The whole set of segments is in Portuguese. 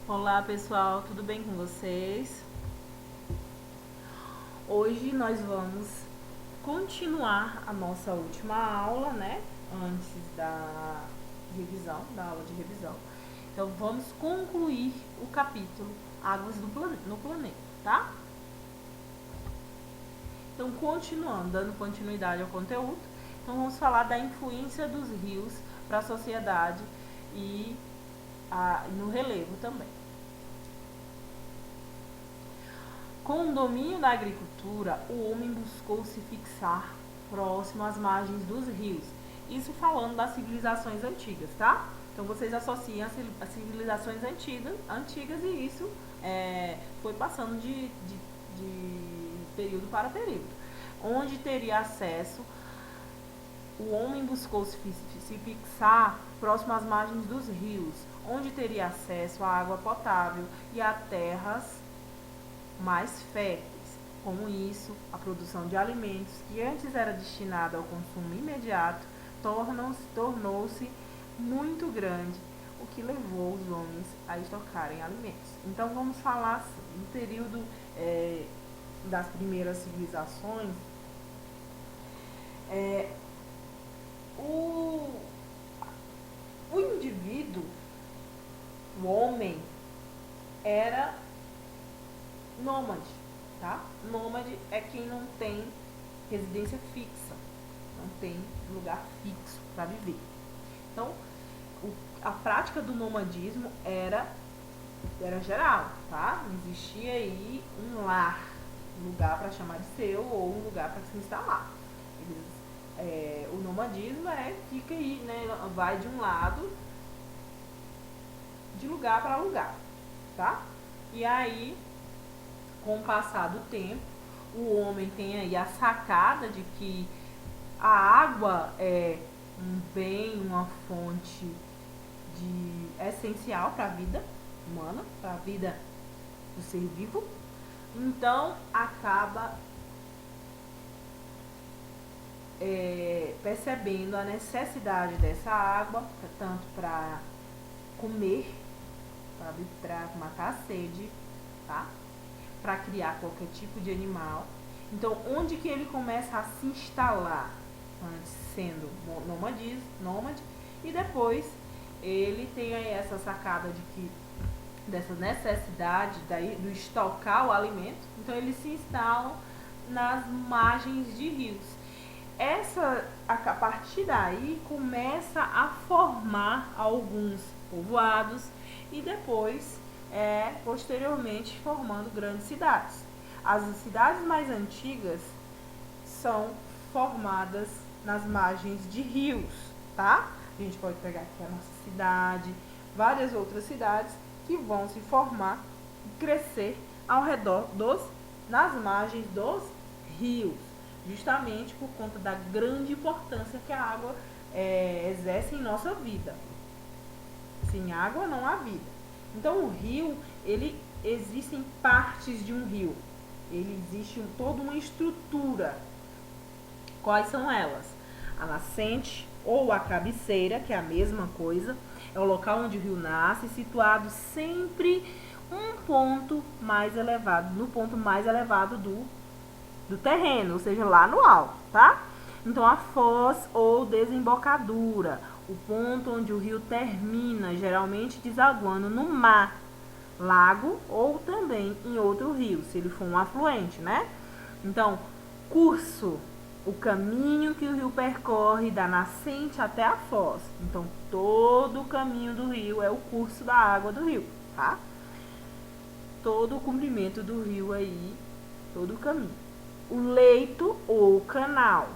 Olá pessoal, tudo bem com vocês? Hoje nós vamos continuar a nossa última aula, né? Antes da revisão, da aula de revisão. Então vamos concluir o capítulo Águas no Planeta, tá? Então continuando, dando continuidade ao conteúdo, então vamos falar da influência dos rios para a sociedade e no relevo também. Com o domínio da agricultura, o homem buscou se fixar próximo às margens dos rios. Isso falando das civilizações antigas, tá? Então vocês associam as civilizações antigas e isso foi passando de período para período. Onde teria acesso, o homem buscou se fixar próximo às margens dos rios, onde teria acesso à água potável e a terras mais férteis. Com isso, a produção de alimentos, que antes era destinada ao consumo imediato, tornou-se muito grande, o que levou os homens a estocarem alimentos. Então vamos falar assim, no período das primeiras civilizações, o indivíduo, o homem, era nômade, tá? Nômade é quem não tem residência fixa, não tem lugar fixo para viver. Então, a prática do nomadismo era geral, tá? Não existia aí um lugar para chamar de seu ou um lugar para se instalar. O nomadismo fica aí, né? Vai de um lado, de lugar para lugar, tá? E aí, com o passar do tempo, o homem tem aí a sacada de que a água é um bem, uma fonte essencial para a vida humana, para a vida do ser vivo. Então, acaba percebendo a necessidade dessa água, tanto para comer, para matar a sede, tá? Para criar qualquer tipo de animal. Então, onde que ele começa a se instalar? Antes sendo nômade, e depois ele tem aí essa sacada de que dessa necessidade do estocar o alimento. Então, eles se instalam nas margens de rios. A partir daí começa a formar alguns povoados e depois posteriormente formando grandes cidades. As cidades mais antigas são formadas nas margens de rios, tá? A gente pode pegar aqui a nossa cidade, várias outras cidades que vão se formar e crescer ao redor nas margens dos rios, justamente por conta da grande importância que a água exerce em nossa vida. Sem água não há vida. Então o rio, existem partes de um rio. Ele existe toda uma estrutura. Quais são elas? A nascente ou a cabeceira, que é a mesma coisa, é o local onde o rio nasce, situado sempre no ponto mais elevado do terreno, ou seja, lá no alto, tá? Então a foz ou desembocadura, o ponto onde o rio termina, geralmente desaguando no mar, lago ou também em outro rio, se ele for um afluente, né? Então, curso, o caminho que o rio percorre da nascente até a foz. Então, todo o caminho do rio é o curso da água do rio, tá? Todo o comprimento do rio aí, todo o caminho. O leito ou canal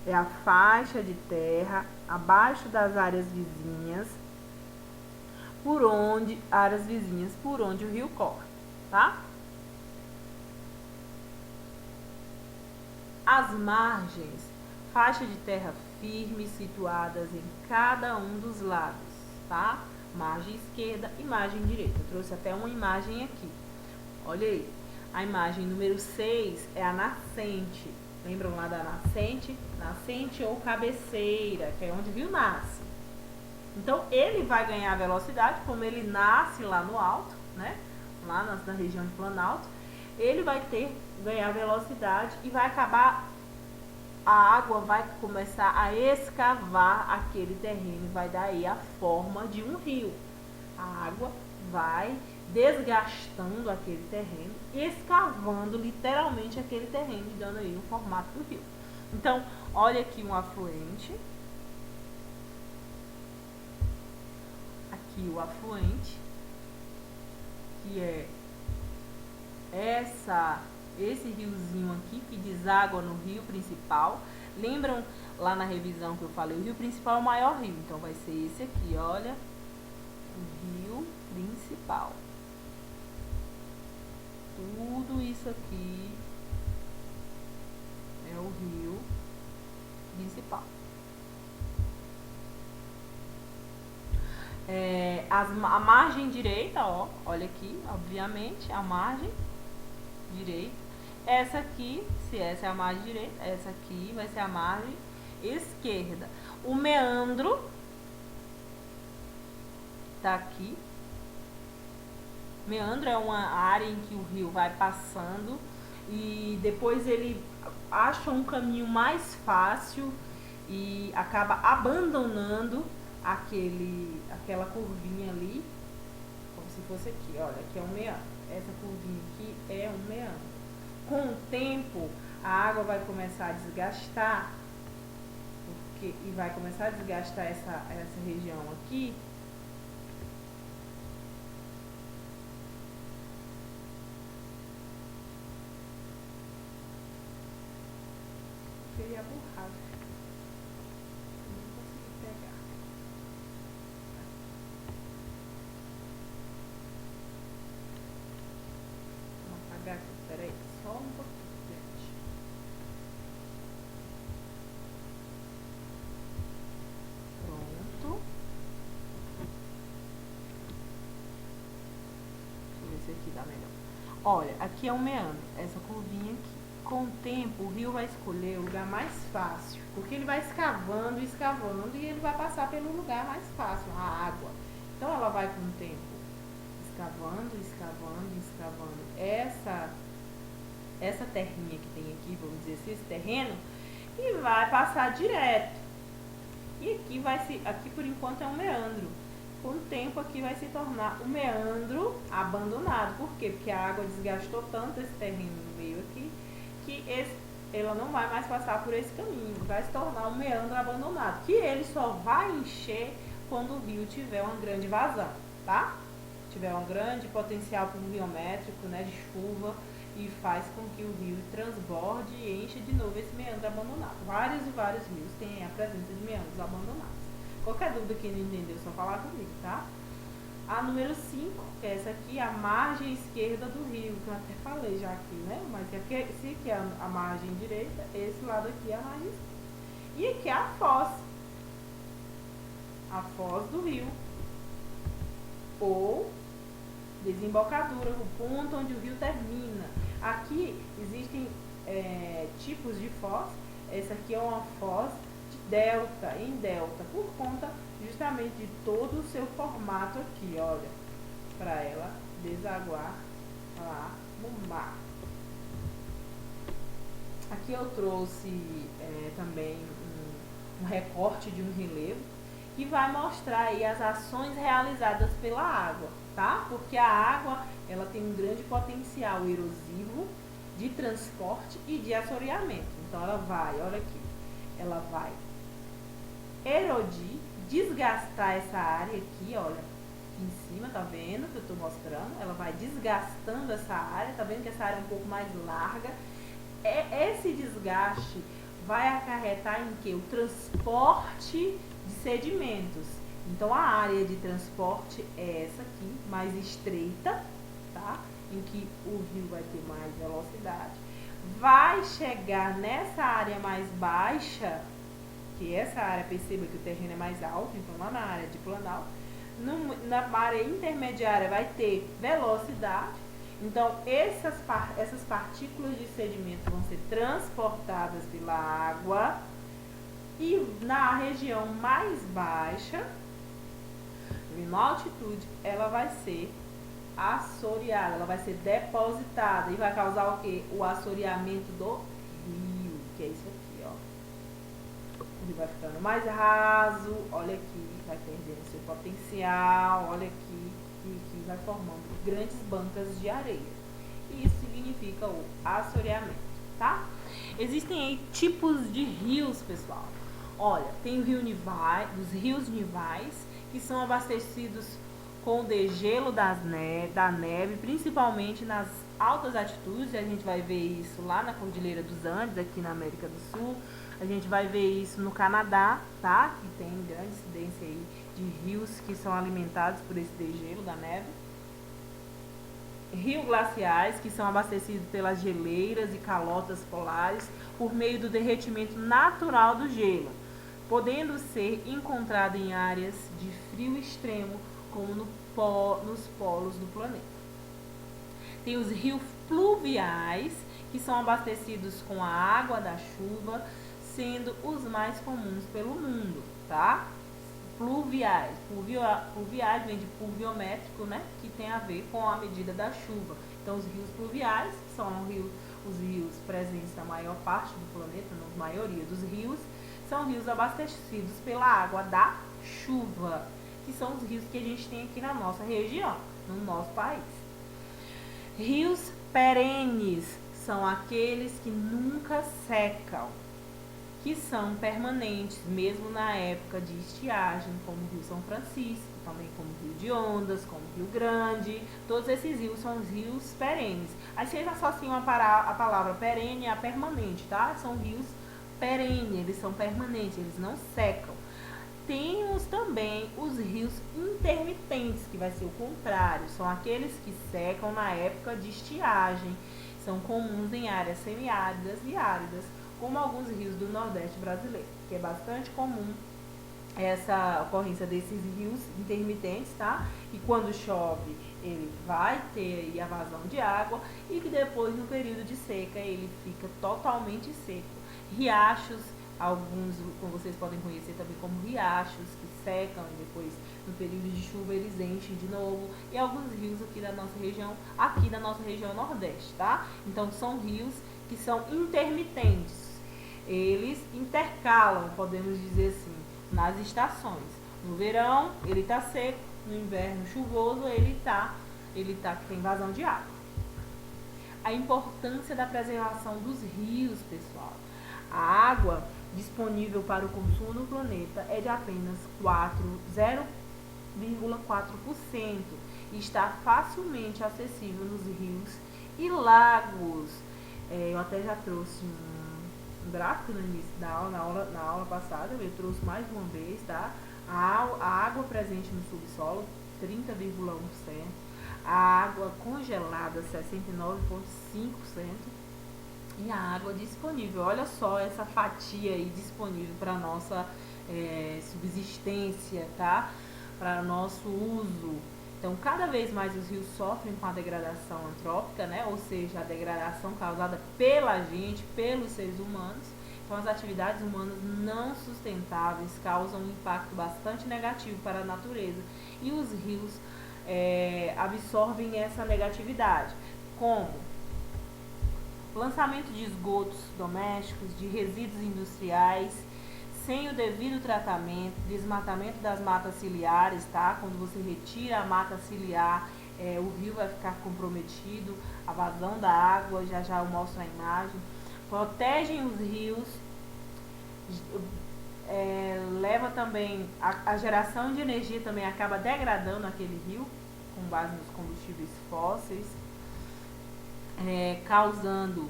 é a faixa de terra abaixo das áreas vizinhas por onde o rio corre, tá? As margens, faixa de terra firme situadas em cada um dos lados, tá? Margem esquerda e margem direita. Eu trouxe até uma imagem aqui. Olha aí. A imagem número 6 é a nascente. Lembram lá da nascente? Nascente ou cabeceira, que é onde o rio nasce. Então, ele vai ganhar velocidade, como ele nasce lá no alto, né? Lá na região de Planalto, ele vai ganhar velocidade e vai acabar, a água vai começar a escavar aquele terreno e vai dar aí a forma de um rio. A água vai desgastando aquele terreno, escavando literalmente aquele terreno, dando aí o formato do rio. Então, olha aqui um afluente. Aqui o afluente, que é esse riozinho aqui que deságua no rio principal. Lembram lá na revisão que eu falei, o rio principal é o maior rio, então vai ser esse aqui, olha, o rio principal. Tudo isso aqui é o rio principal. A margem direita, ó, olha aqui, obviamente, a margem direita. Essa aqui, se essa é a margem direita, essa aqui vai ser a margem esquerda. O meandro tá aqui. Meandro é uma área em que o rio vai passando e depois ele acha um caminho mais fácil e acaba abandonando aquela curvinha ali, como se fosse aqui, olha, aqui é um meandro. Essa curvinha aqui é um meandro. Com o tempo, a água vai começar a desgastar, e vai começar a desgastar essa região aqui. Eu queria borrar. Não consegui pegar. Vou apagar aqui, peraí, só um pouquinho, gente. Pronto. Deixa eu ver se aqui dá melhor. Olha, aqui é um meandro, essa curvinha aqui. Com o tempo, o rio vai escolher o lugar mais fácil, porque ele vai escavando e escavando e ele vai passar pelo lugar mais fácil, a água. Então, ela vai com o tempo escavando, escavando, escavando essa terrinha que tem aqui, vamos dizer assim, esse terreno, e vai passar direto. E aqui por enquanto é um meandro. Com o tempo aqui vai se tornar um meandro abandonado. Por quê? Porque a água desgastou tanto esse terreno no meio aqui, que ela não vai mais passar por esse caminho, vai se tornar um meandro abandonado, que ele só vai encher quando o rio tiver uma grande vazão, tá? Tiver um grande potencial pluviométrico, né, de chuva, e faz com que o rio transborde e encha de novo esse meandro abandonado. Vários e vários rios têm a presença de meandros abandonados. Qualquer dúvida que não entendeu, é só falar comigo, tá? A número 5, que é essa aqui, a margem esquerda do rio, que eu até falei já aqui, né? Mas aqui, se aqui é a margem direita, esse lado aqui é a margem esquerda. E aqui é a foz do rio, ou desembocadura, o ponto onde o rio termina. Aqui existem tipos de foz. Essa aqui é uma foz de delta, em delta, por conta justamente de todo o seu formato aqui, olha, para ela desaguar lá no mar. Aqui eu trouxe também um recorte de um relevo que vai mostrar aí as ações realizadas pela água, tá? Porque a água, ela tem um grande potencial erosivo, de transporte e de assoreamento. Então ela vai, olha aqui, ela vai erodir, desgastar essa área aqui, olha, aqui em cima, tá vendo que eu tô mostrando? Ela vai desgastando essa área, tá vendo que essa área é um pouco mais larga. Esse desgaste vai acarretar em que? O transporte de sedimentos. Então a área de transporte é essa aqui, mais estreita, tá? Em que o rio vai ter mais velocidade. Vai chegar nessa área mais baixa, que essa área, perceba que o terreno é mais alto, então lá na área de Planalto, na área intermediária vai ter velocidade. Então essas partículas de sedimento vão ser transportadas pela água, e na região mais baixa, em uma altitude, ela vai ser assoreada, ela vai ser depositada e vai causar o que? O assoreamento do rio, que é isso aqui, ó. O rio vai ficando mais raso, olha aqui, vai perdendo seu potencial, olha aqui, e aqui vai formando grandes bancas de areia. E isso significa o assoreamento, tá? Existem aí tipos de rios, pessoal. Olha, tem o rio Nivais, os rios Nivais, que são abastecidos com o degelo da neve, principalmente nas altas altitudes. A gente vai ver isso lá na Cordilheira dos Andes, aqui na América do Sul. A gente vai ver isso no Canadá, tá? Que tem grande incidência aí de rios que são alimentados por esse degelo da neve. Rios glaciais, que são abastecidos pelas geleiras e calotas polares por meio do derretimento natural do gelo, podendo ser encontrado em áreas de frio extremo, como nos polos do planeta. Tem os rios fluviais, que são abastecidos com a água da chuva, sendo os mais comuns pelo mundo, tá? Fluviais. Fluviais vem de pluviométrico, né? Que tem a ver com a medida da chuva. Então, os rios fluviais, que são os rios presentes na maior parte do planeta, na maioria dos rios, são rios abastecidos pela água da chuva, que são os rios que a gente tem aqui na nossa região, no nosso país. Rios perenes são aqueles que nunca secam, que são permanentes, mesmo na época de estiagem, como o Rio São Francisco, também como o Rio de Ondas, como o Rio Grande. Todos esses rios são os rios perenes. Aí vocês associam a palavra perene a permanente, tá? São rios perenes, eles são permanentes, eles não secam. Temos também os rios intermitentes, que vai ser o contrário, são aqueles que secam na época de estiagem, são comuns em áreas semiáridas e áridas, como alguns rios do Nordeste brasileiro, que é bastante comum essa ocorrência desses rios intermitentes, tá? E quando chove, ele vai ter aí a vazão de água e que depois, no período de seca, ele fica totalmente seco. Riachos, alguns, como vocês podem conhecer também como riachos, que secam e depois, no período de chuva, eles enchem de novo. E alguns rios aqui da nossa região Nordeste, tá? Então, são rios que são intermitentes. Eles intercalam, podemos dizer assim, nas estações. No verão, ele está seco, no inverno chuvoso, ele tem vazão de água. A importância da preservação dos rios, pessoal. A água disponível para o consumo no planeta é de apenas 0,4% e está facilmente acessível nos rios e lagos. Eu até já trouxe um gráfico no início da aula, na aula passada, eu trouxe mais uma vez, tá? A água presente no subsolo, 30,1%, a água congelada, 69,5%, e a água disponível. Olha só essa fatia aí disponível para nossa subsistência, tá? Para nosso uso. Então, cada vez mais os rios sofrem com a degradação antrópica, né? Ou seja, a degradação causada pela gente, pelos seres humanos. Então, as atividades humanas não sustentáveis causam um impacto bastante negativo para a natureza. E os rios absorvem essa negatividade. Como? Lançamento de esgotos domésticos, de resíduos industriais, sem o devido tratamento, desmatamento das matas ciliares, tá? Quando você retira a mata ciliar, o rio vai ficar comprometido, a vazão da água, já eu mostro a imagem. Protegem os rios, leva também, a geração de energia também acaba degradando aquele rio, com base nos combustíveis fósseis, causando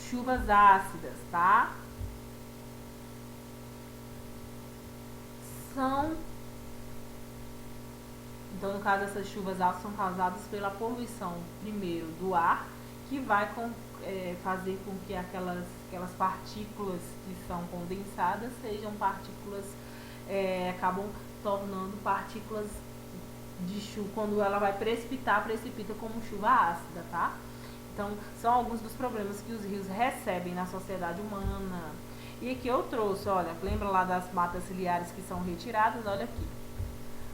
chuvas ácidas, tá? Então, no caso, essas chuvas ácidas são causadas pela poluição, primeiro, do ar, que vai fazer com que aquelas partículas que são condensadas sejam partículas, acabam tornando partículas de chuva. Quando ela vai precipitar, precipita como chuva ácida, tá? Então, são alguns dos problemas que os rios recebem na sociedade humana. E aqui eu trouxe, olha, lembra lá das matas ciliares que são retiradas? Olha aqui,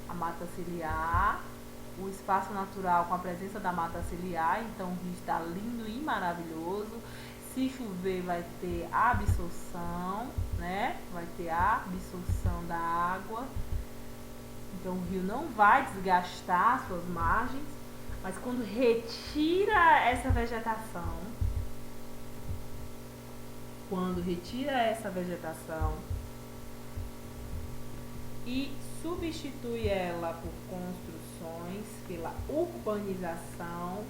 a mata ciliar, o espaço natural com a presença da mata ciliar, então o rio está lindo e maravilhoso. Se chover vai ter absorção, né? Vai ter a absorção da água. Então o rio não vai desgastar suas margens, mas quando retira essa vegetação, e substitui ela por construções, pela urbanização,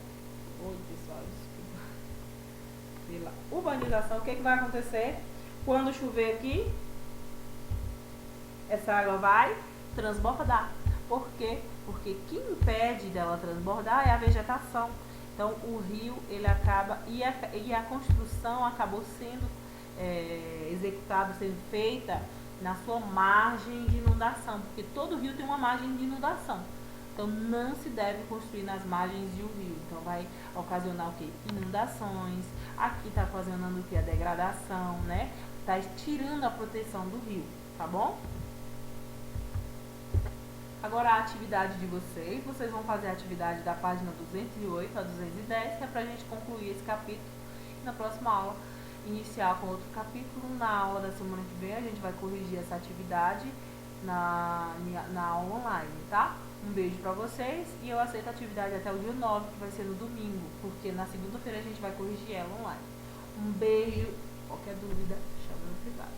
pela urbanização, o que vai acontecer? Quando chover aqui, essa água vai transbordar. Por quê? Porque o que impede dela transbordar é a vegetação. Então o rio ele acaba e a construção acabou sendo executada, sendo feita na sua margem de inundação, porque todo rio tem uma margem de inundação. Então não se deve construir nas margens de um rio. Então vai ocasionar o quê? Inundações. Aqui está ocasionando o quê? A degradação, né? Está tirando a proteção do rio, tá bom? Agora a atividade de vocês vão fazer a atividade da página 208 a 210, que é pra gente concluir esse capítulo. E na próxima aula, iniciar com outro capítulo. Na aula da semana que vem, a gente vai corrigir essa atividade na aula online, tá? Um beijo pra vocês e eu aceito a atividade até o dia 9, que vai ser no domingo, porque na segunda-feira a gente vai corrigir ela online. Um beijo, qualquer dúvida, chama no privado.